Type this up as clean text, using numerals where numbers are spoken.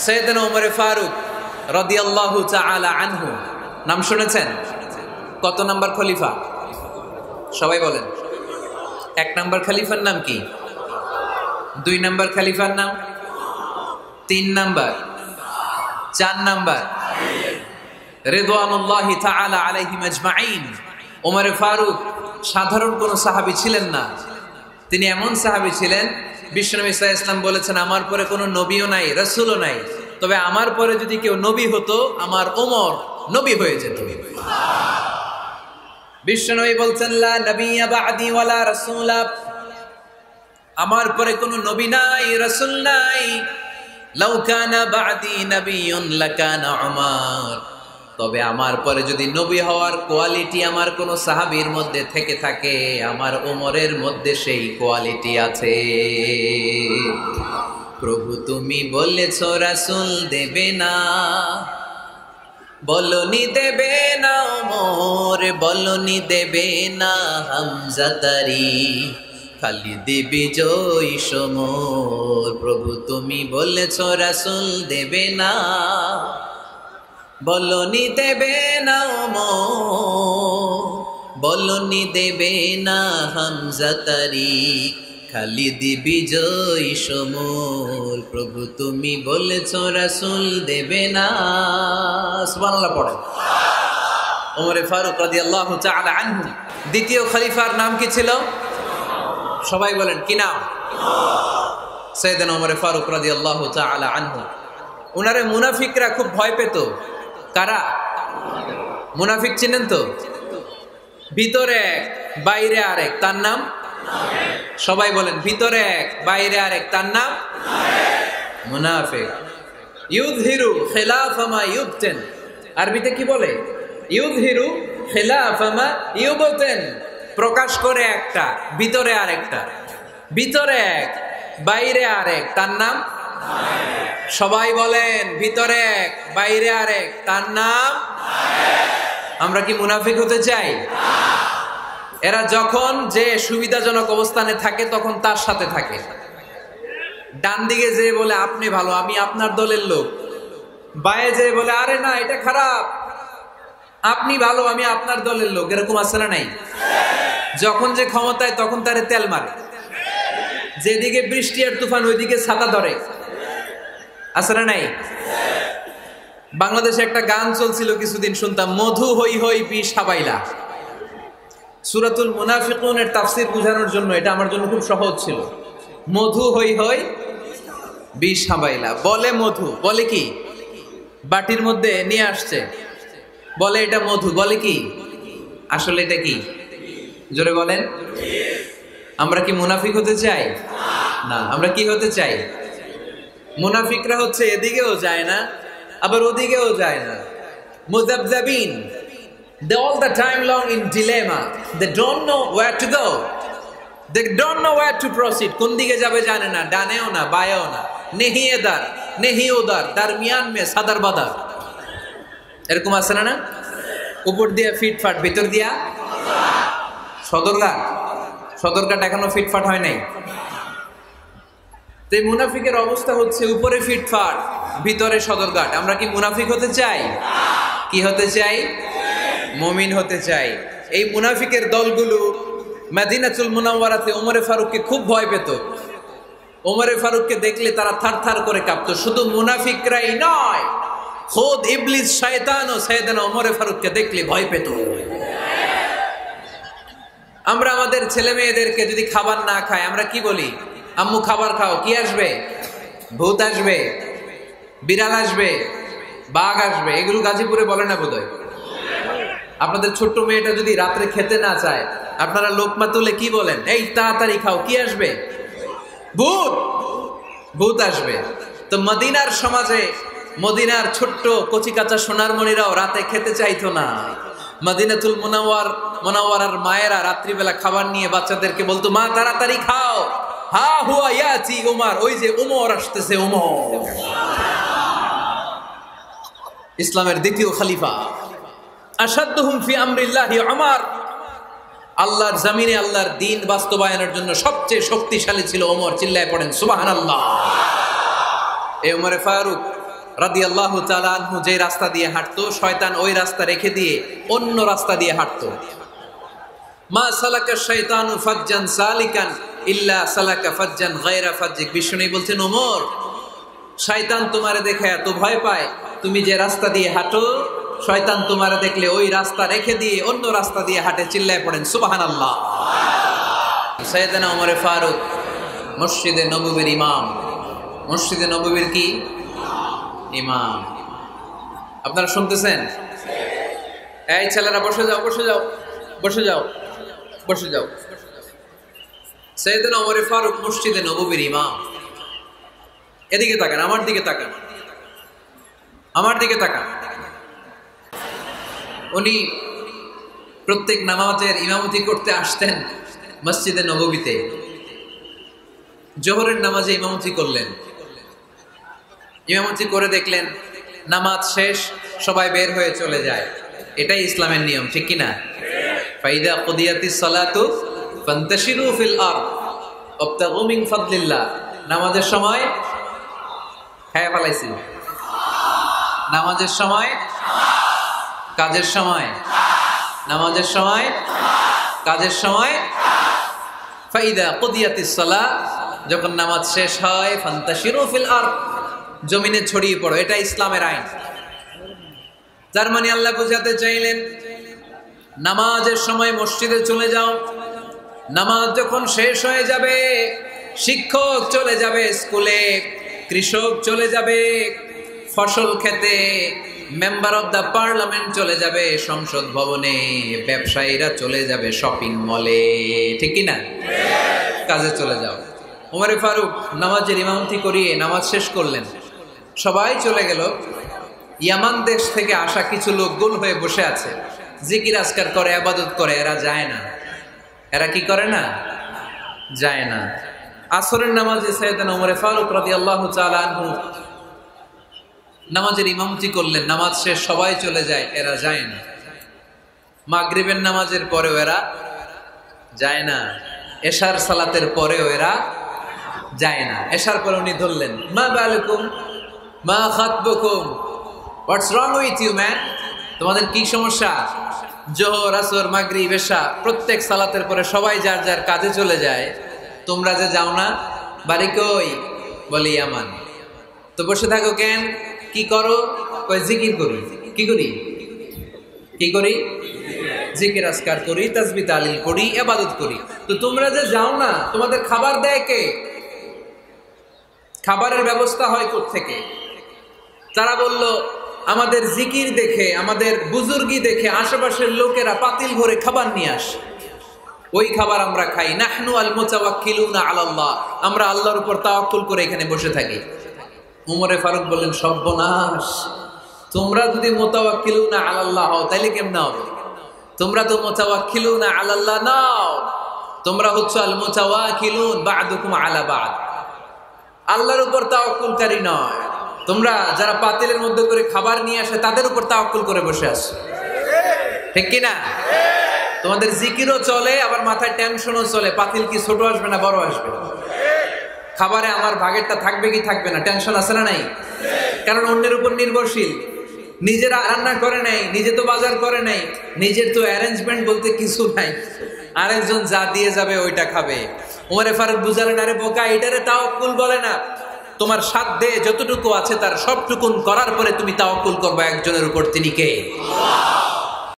সাইয়েদনা ওমর ফারুক রাদিয়াল্লাহু তাআলা আনহু নাম শুনেছেন? কত নাম্বার খলিফা? সবাই বলেন। 1 নাম্বার খলিফার নাম কি? 2 নাম্বার খলিফার নাম? 3 নাম্বার? 4 নাম্বার? রিদওয়ানুল্লাহি তাআলা আলাইহিম আজমাইন। ওমর ফারুক সাধারণ কোন সাহাবী ছিলেন না, তিনি এমন সাহাবী ছিলেন, বিশ্বনবী সাল্লাল্লাহু আলাইহি ওয়াসাল্লাম বলেছেন আমার পরে কোনো নবীও নাই, রাসূলও নাই, তবে আমার পরে যদি কেউ নবী হতো আমার ওমর নবী হয়ে যেত। বিশ্বনবী বলছেন লা নবিয়্যা বা'দি ওয়ালা রাসূলা, আমার পরে কোনো নবী নাই, রাসূল নাই। লাউ কানা বা'দি নাবিয়্যুন লাকানা উমর, তবে আমার পরে যদি নবী হওয়ার কোয়ালিটি আমার কোন সাহাবীর মধ্যে থেকে থাকে, আমার ওমরের মধ্যে সেই কোয়ালিটি আছে। প্রভু তুমি বলেছ রাসূল দেবে না, বলনি দেবে না ওমর, বলনি দেবে না হামজা তারি, খালিদ বিজয়ী সমর। প্রভু তুমি বলেছ রাসূল দেবে না, বলনি দেবে না ওমর, বলনি দেবে না হামজা তারি, খালিদ বিজয়ী সমর। প্রভু তুমি বলেছ রাসূল দেবে না। সুবহানাল্লাহ পড়ে। ওমর ফারুক রাদিয়াল্লাহু তাআলা আনহু দ্বিতীয় খলিফার নাম কি ছিল? সবাই বলেন কি নাম? সাইয়েদনা ওমর ফারুক রাদিয়াল্লাহু তাআলা আনহু। উনারে মুনাফিকরা খুব ভয় পেত। কারা? মুনাফিক চিনেন তো? ভিতরে এক বাইরে আরেক, তার নাম? সবাই বলেন ভিতরে এক বাইরে আরেক, তার নাম মুনাফিক। ইউযহিরু খিলাফা মা ইউবতিন, আরবিতে কি বলে? ইউযহিরু খিলাফা মা ইউবতিন, প্রকাশ করে একটা ভিতরে আরেকটা। ভিতরে এক বাইরে আরেক, তার নাম? সবাই বলেন ভিতরে এক বাইরে আরেক, তার নাম? আমরা কি মুনাফিক হতে চাই? এরা যখন যে সুবিধাজনক অবস্থানে থাকে তখন তার সাথে থাকে। ডান দিকে যে বলে আপনি ভালো, আমি আপনার দলের লোক, বায়ে যে বলে আরে না এটা খারাপ, আপনি ভালো, আমি আপনার দলের লোক, এরকম আছে না নাই? যখন যে ক্ষমতায় তখন তারে তেল মারে, যেদিকে বৃষ্টি আর তুফান ওইদিকে ছাতা ধরে, আছে না নাই? বাংলাদেশে একটা গান চলছিল কিছুদিন, শুনতাম, মধু হই হই বিষ হাবাইলা। সূরাতুল মুনাফিকুনের তাফসীর বোঝানোর জন্য এটা আমার জন্য খুব সহজ ছিল। মধু হই হই বিষ হাবাইলা, বলে মধু, বলে কি? বাটির মধ্যে নিয়ে আসছে, বলে এটা মধু, বলে কি? আসলে এটা কি? জোরে বলেন। আমরা কি মুনাফিক হতে চাই? না। আমরা কি হতে চাই? মুনাফিকরা হচ্ছে এদিকেও যায় না আবার ওদিকেও যায় না, মুযাবযাবিন। They all the time long in dilemma. They don't know where to go. They don't know where to proceed. কোন দিকে যাবে জানে না, ডানেও না বায়েও না, নেহি এদার নেহি ওদার, দরমিয়ান মে সাদার বাদার। এরকম আছে না? উপর দিয়ে ফিটফাট, ভিতর দিয়া সদরঘাট। সদরঘাট এখনো ফিটফাট হয় নাই। তো এই মুনাফিকের অবস্থা হচ্ছে উপরে ফিটফাট, ভিতরে সদরঘাট। আমরা কি মুনাফিক হতে চাই? কি হতে চাই? মুমিন হতে চাই। এই মুনাফিকের দলগুলো মদিনাতুল মুনাওয়ারাতে ওমর ফারুককে খুব ভয় পেত। ওমর ফারুককে দেখলে তারা থারথার করে কাঁপতো। শুধু মুনাফিকরাই নয়, খোদ ইবলিস শয়তানও সাইয়েদনা ওমর ফারুককে দেখলে ভয় পেত। আমরা আমাদের ছেলে মেয়েদেরকে যদি খাবার না খায় আমরা কি বলি? আম্মু খাবার খাও। কি আসবে? ভূত আসবে, বিড়াল আসবে, বাঘ আসবে। এগুলো গাজীপুরে বলে না বোধহয়। আপনাদের ছোট্ট মেয়েটা যদি রাত্রে খেতে না চায় আপনারা লোকমা তুলে কি বলেন? এই তাড়াতাড়ি খাও, কি আসবে? ভূত। ভূত আসবে। তো মদিনার সমাজে মদিনার ছোট্ট কচি কাঁচা সোনারমণিরাও রাতে খেতে চাইতো না। মদিনাতুল মুনাওয়ারার মায়েরা রাত্রিবেলা খাবার নিয়ে বাচ্চাদেরকে বলতো, মা তাড়াতাড়ি খাও, হা হুয়া ইয়াতি উমর, ওই যে উমর আসতেছে। উমর ইসলামের দ্বিতীয় খলিফা। আশাদ্দুহুম ফি আমরিল্লাহি উমর, আল্লাহর জমিনে আল্লাহর দ্বীন বাস্তবায়নের জন্য সবচেয়ে শক্তিশালী ছিল ওমর। চিল্লায় পড়েন সুবহানাল্লাহ। এই ওমর ফারুক রাদিয়াল্লাহু তাআলা আনহু যে রাস্তা দিয়ে হাঁটতো, শয়তান ওই রাস্তা রেখে দিয়ে অন্য রাস্তা দিয়ে হাঁটতো। মা সালাকা শাইতানু ফাজ্জান সালিকান ইল্লা সালাকা ফাজ্জান গায়রা ফাজ্জিক। বিষ্ণু বলছেন, ওমর, শয়তান তোমারে দেখে এত ভয় পায়, তুমি যে রাস্তা দিয়ে হাঁটো, শয়তান তোমারে দেখলে ওই রাস্তা রেখে দিয়ে অন্য রাস্তা দিয়ে হাঁটে। চিল্লায় পড়েন সুবহানাল্লাহ। সাইয়েদনা ওমর ফারুক মসজিদে নববীর ইমাম। মসজিদে নববীর কি ইমাম? আপনারা শুনতেছেন? এই ছেলেরা বসে যাও, বসে যাও, বসে যাও, বসে যাও। সাইয়েদনা ওমর ফারুক মসজিদে নববীর ইমাম। এদিকে তাকান, আমার দিকে তাকান, আমার দিকে তাকান। উনি প্রত্যেক নামাজের ইমামতি করতে আসতেন মসজিদে নববীতে। জোহরের নামাজে ইমামতি করলেন। ইমামতি করে দেখলেন নামাজ শেষ, সবাই বের হয়ে চলে যায়। এটাই ইসলামের নিয়ম, ঠিক কিনা? ফাইদা কুদিয়াতিস সালাতু ফান্তাশিরু ফিল আরদ ওয়াবতাগু মিন ফাদলিল্লাহ। নামাজের সময় খায়া ফেলাইছি, নামাজের সময়, কাজের সময়, নামাজের সময়, কাজের সময়। ফাইদা কুদিয়াতিস সালাত, যখন নামাজ শেষ হয়, ফান্তাশিরু ফিল আরদ, জমিনে ছড়িয়ে পড়ো। এটা ইসলামের আইন। তার মানে আল্লাহ বুঝাতে চাইলেন, নামাজের সময় মসজিদে চলে যাও। নামাজ যখন শেষ হয়ে যাবে, শিক্ষক চলে যাবে স্কুলে, কৃষক চলে যাবে ফসল খেতে, মেম্বার অফ দ্য পার্লামেন্ট চলে যাবে সংসদ ভবনে, ব্যবসায়ীরা চলে যাবে শপিং মলে, ঠিক কিনা? কাজে চলে যাও। ওমর ফারুক নামাজের ইমামতি করিয়ে নামাজ শেষ করলেন। সবাই চলে গেল। ইয়ামান দেশ থেকে আসা কিছু লোক গোল হয়ে বসে আছে, জিকির আজকার করে, ইবাদত করে। এরা যায় না। এরা কি করে না? যায় না। আসরের নামাজে সাইয়েদনা ওমর ফারুক রাদিয়াল্লাহু তাআলা আনহু নামাজের ইমামতি করলেন। নামাজ শেষ, সবাই চলে যায়, এরা যায় না। মাগরিবের নামাজের পরেও এরা যায় না। এশার সালাতের পরেও এরা যায় না। এশার পরে উনি ধরলেন, মা বালুকুম মা খাতবুকুম, হোয়াটস রং উইথ ইউ ম্যান? তোমাদের কি সমস্যা? জোহর, আসর, মাগরিব, এশা প্রত্যেক সালাতের পরে সবাই যার যার কাজে চলে যায়, তোমরা যে যাও না? বাড়ি কই? বলি ইয়ামান। তো বসে থাকো কেন? কি করো? কই জিকির করি। কি করি? কি করি? জিকির আজকার করি, তাসবিহ তাহলিল করি, ইবাদত করি। তো তোমরা যে যাও না, তোমাদের খাবার দেয় কে? খাবারের ব্যবস্থা হয় কোত্থেকে? তারা বলল, আমাদের জিকির দেখে, আমাদের বুজুর্গি দেখে আশেপাশের লোকেরা পাতিল ভরে খাবার নিয়ে আসে, ওই খাবার আমরা খাই। নাহনু আল মুতাওয়াক্কিলুনা আলাল্লাহ, আমরা আল্লাহর উপর তাওয়াক্কুল করে এখানে বসে থাকি। ওমর ফারুক বললেন, সর্বনাশ, তোমরা যদি মুতাওয়াক্কিলুনা আলাল্লাহ হও তাহলে কেমনে হবে? তোমরা তো মুতাওয়াক্কিলুনা আলাল্লাহ নাও, তোমরা হচ্ছে আল মুতাওয়াক্কিলুন বা'দুকুম আলা বা'দ, আল্লাহর উপর তাওয়াক্কুলকারী নয়। তোমরা যারা পাতিলের মধ্যে করে খাবার নিয়ে আসে তাদের উপর তাওয়াক্কুল করে বসে আছো, ঠিক কি না? তোমাদের জিকিরও চলে, আবার মাথায় টেনশনও চলে, পাতিল কি ছোট আসবে না বড় আসবে, খাবারে আমার ভাগেরটা থাকবে কি থাকবে না, টেনশন আছে না নাই? কারণ অন্যের উপর নির্ভরশীল, নিজেরা রান্না করে নাই, নিজে তো বাজার করে নাই, নিজের তো অ্যারেঞ্জমেন্ট বলতে কিছু নাই, আরেকজন যা দিয়ে যাবে ওইটা খাবে। ওমর ফারুক বুঝালেন, আরে বোকা, এটারে তাওয়াক্কুল বলে না। তোমার সাধ্যে যতটুকু আছে তার সবটুকুন করার পরে তুমি তাওয়াক্কুল করবে একজনের উপর, তিনি কে?